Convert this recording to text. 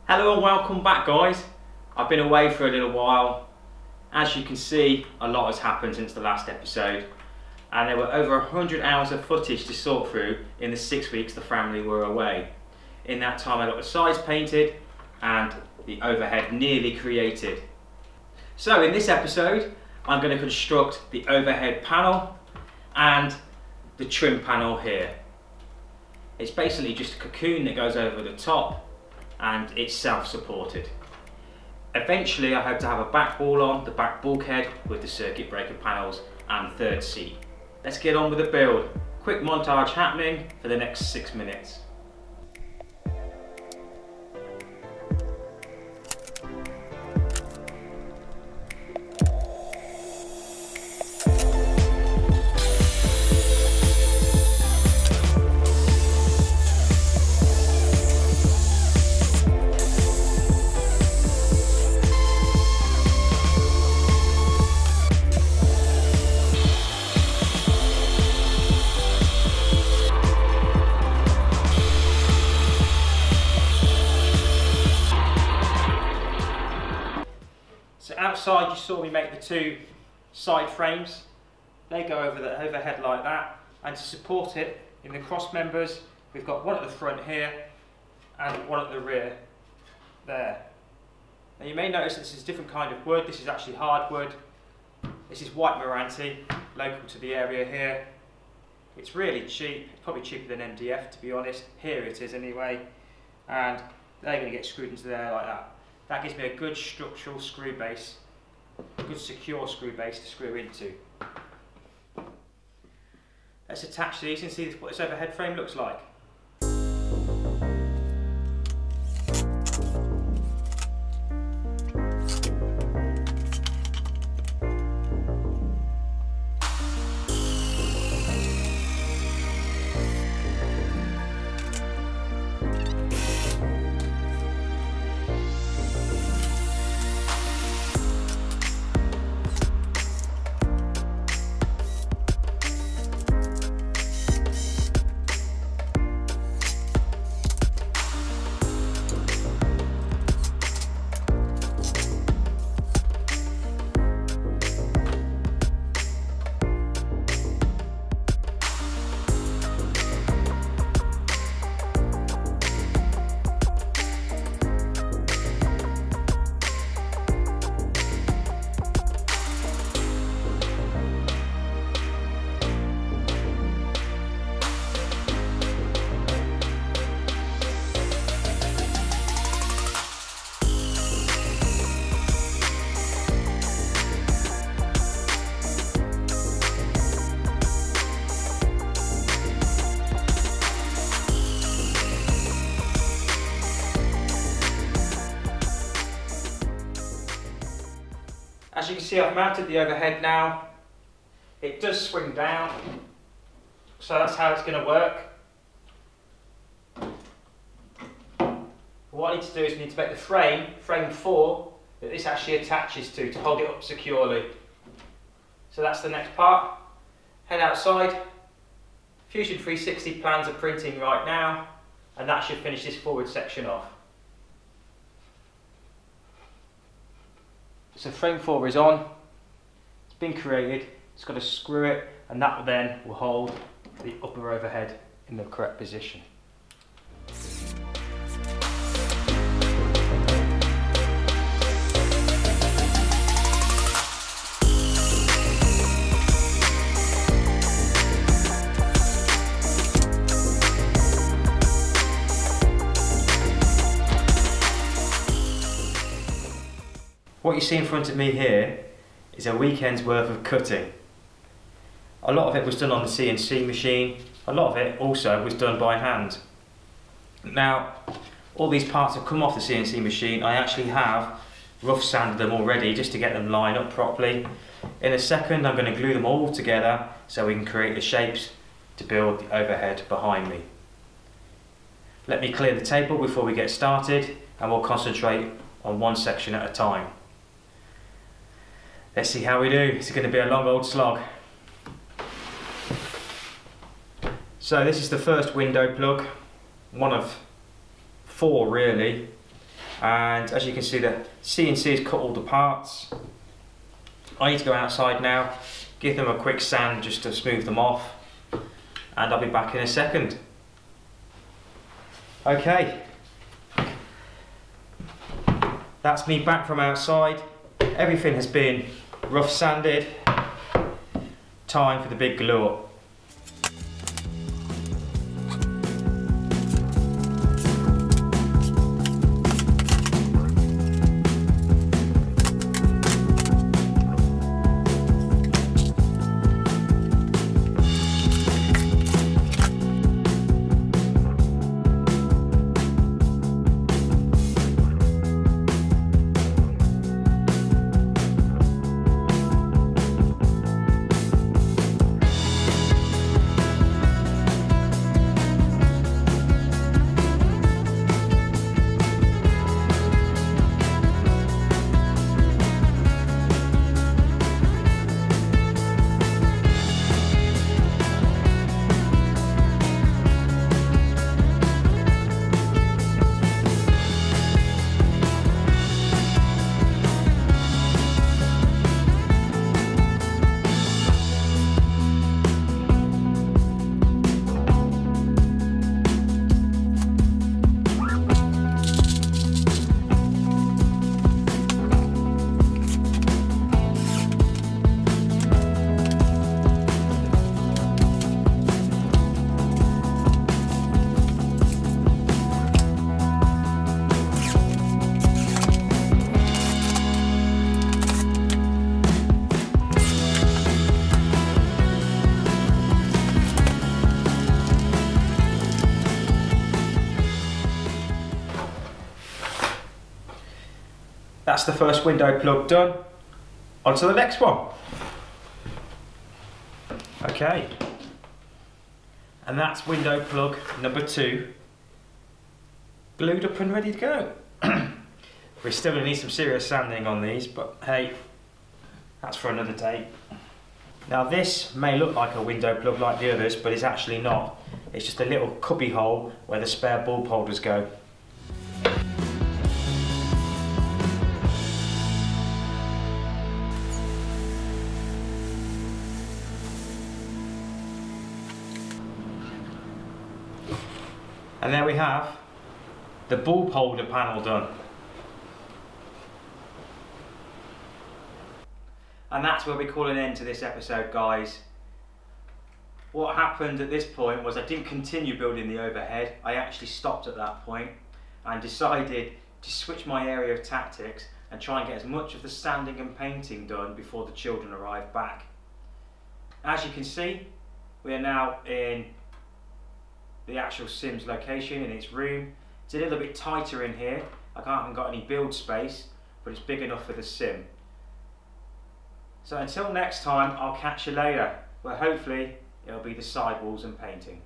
Hello and welcome back, guys. I've been away for a little while. As you can see, a lot has happened since the last episode, and there were over 100 hours of footage to sort through in the 6 weeks the family were away. In that time I got the sides painted and the overhead nearly created. So in this episode I'm going to construct the overhead panel and the trim panel here. It's basically just a cocoon that goes over the top and it's self-supported. Eventually I hope to have a back wall on, the back bulkhead with the circuit breaker panels and the third seat. Let's get on with the build. Quick montage happening for the next 6 minutes. So outside you saw me make the two side frames. They go over the overhead like that, and to support it in the cross members we've got one at the front here and one at the rear there. Now you may notice this is a different kind of wood. This is actually hardwood. This is white Meranti, local to the area here. It's really cheap, it's probably cheaper than MDF to be honest. Here it is anyway, and they're going to get screwed into there like that. That gives me a good structural screw base, a good secure screw base to screw into. Let's attach these and see what this overhead frame looks like. As you can see, I've mounted the overhead now. It does swing down, so that's how it's going to work. What I need to do is I need to make the frame 4, that this actually attaches to hold it up securely. So that's the next part. Head outside. Fusion 360 plans are printing right now, and that should finish this forward section off. So frame 4 is on, it's been created, it's got to screw it, and that then will hold the upper overhead in the correct position. What you see in front of me here is a weekend's worth of cutting. A lot of it was done on the CNC machine, a lot of it also was done by hand. Now, all these parts have come off the CNC machine. I actually have rough sanded them already just to get them lined up properly. In a second I'm going to glue them all together so we can create the shapes to build the overhead behind me. Let me clear the table before we get started and we'll concentrate on one section at a time. Let's see how we do. It's going to be a long old slog. So this is the first window plug, one of 4 really. and as you can see, the CNC has cut all the parts. I need to go outside now, give them a quick sand just to smooth them off, and I'll be back in a second. Okay, that's me back from outside. Everything has been rough sanded. Time for the big galore. That's the first window plug done. On to the next one. Okay, and that's window plug number 2, glued up and ready to go. We're still going to need some serious sanding on these, but hey, that's for another day. Now this may look like a window plug like the others, but it's actually not. It's just a little cubby hole where the spare bulb holders go. And there we have the bulb holder panel done. And that's where we call an end to this episode, guys. What happened at this point was I didn't continue building the overhead. I actually stopped at that point and decided to switch my area of tactics and try and get as much of the sanding and painting done before the children arrive back. As you can see, we are now in the actual Sim's location in its room. It's a little bit tighter in here. I haven't got any build space, but it's big enough for the Sim. So until next time, I'll catch you later, where hopefully it'll be the sidewalls and painting.